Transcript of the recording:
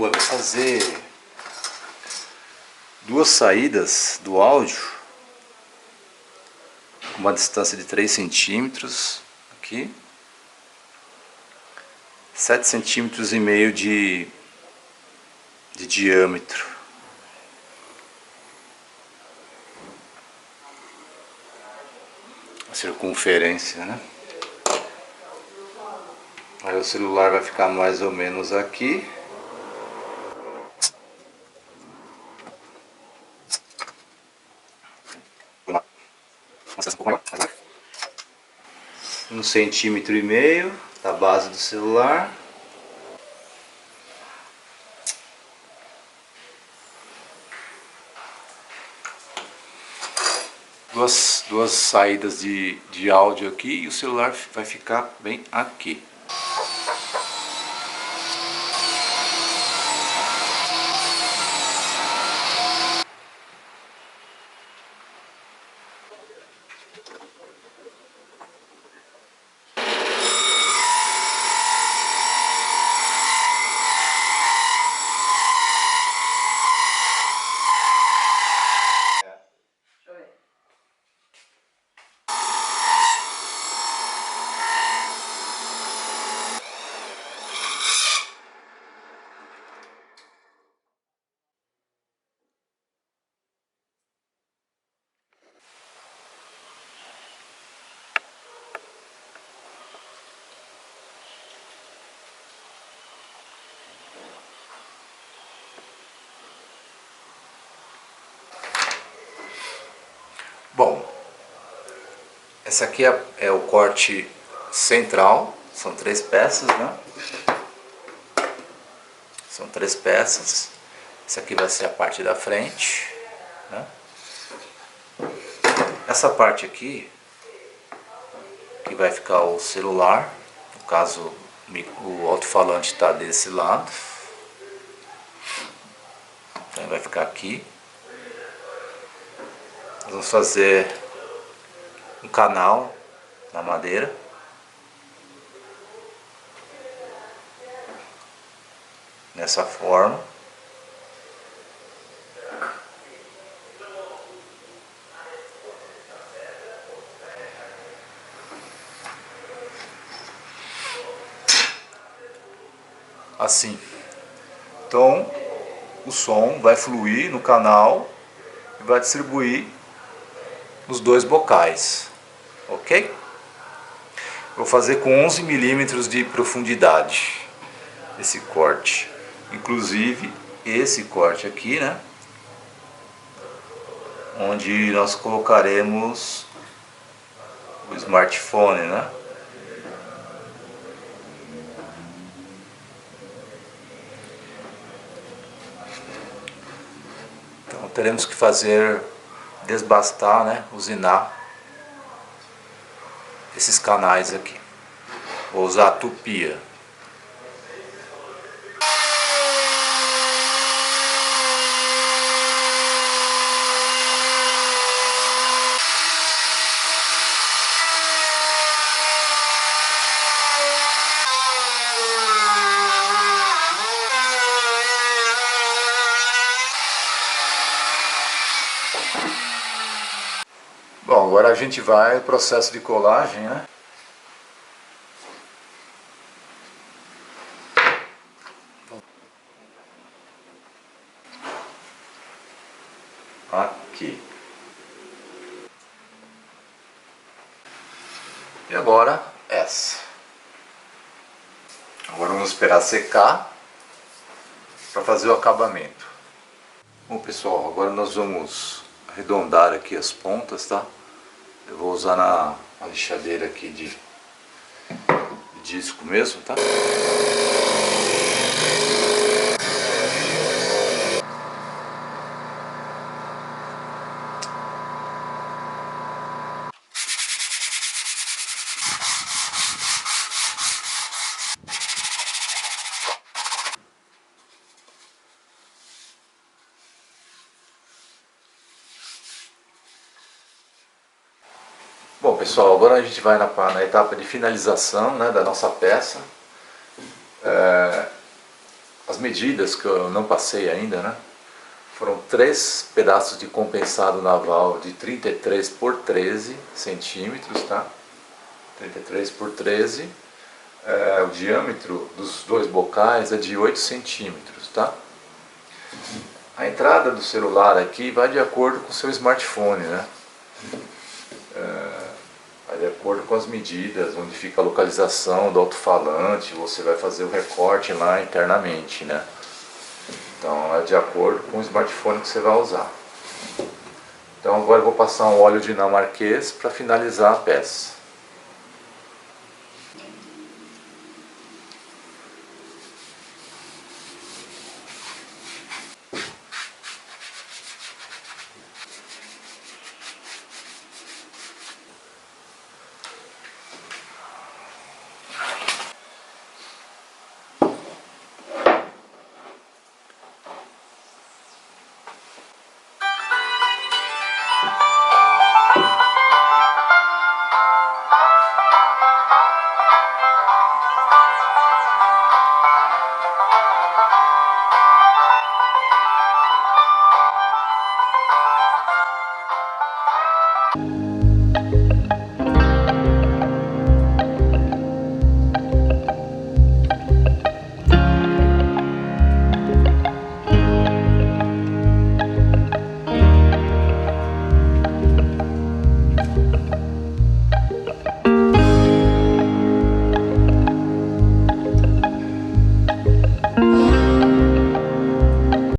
Bom, eu vou fazer duas saídas do áudio com uma distância de 3 centímetros aqui, 7,5 centímetros de diâmetro. A circunferência, né? Aí o celular vai ficar mais ou menos aqui. Um centímetro e meio da base do celular. Duas saídas de áudio aqui e o celular vai ficar bem aqui. Bom, essa aqui é o corte central, são 3 peças, né? São 3 peças. Essa aqui vai ser a parte da frente, né? Essa parte aqui, que vai ficar o celular, no caso o alto-falante está desse lado, então vai ficar aqui. Nós vamos fazer um canal na madeira. Nessa forma. Assim. Então, o som vai fluir no canal e vai distribuir nos 2 bocais, ok? Vou fazer com 11 milímetros de profundidade esse corte, inclusive esse corte aqui, né? Onde nós colocaremos o smartphone, né? Então teremos que fazer desbastar, né, usinar esses canais aqui. Vou usar a tupia. Bom, agora a gente vai ao processo de colagem, né? Aqui. E agora essa. Agora vamos esperar secar para fazer o acabamento. Bom, pessoal, agora nós vamos arredondar aqui as pontas, tá? Eu vou usar na lixadeira aqui de disco mesmo, tá? Bom, pessoal, agora a gente vai na etapa de finalização, né, da nossa peça. As medidas que eu não passei ainda, né? Foram 3 pedaços de compensado naval de 33 por 13 centímetros, tá? 33 por 13. O diâmetro dos 2 bocais é de 8 centímetros, tá? A entrada do celular aqui vai de acordo com o seu smartphone, né? Vai de acordo com as medidas, onde fica a localização do alto-falante, você vai fazer o recorte lá internamente, né? Então é de acordo com o smartphone que você vai usar. Então agora eu vou passar um óleo dinamarquês para finalizar a peça.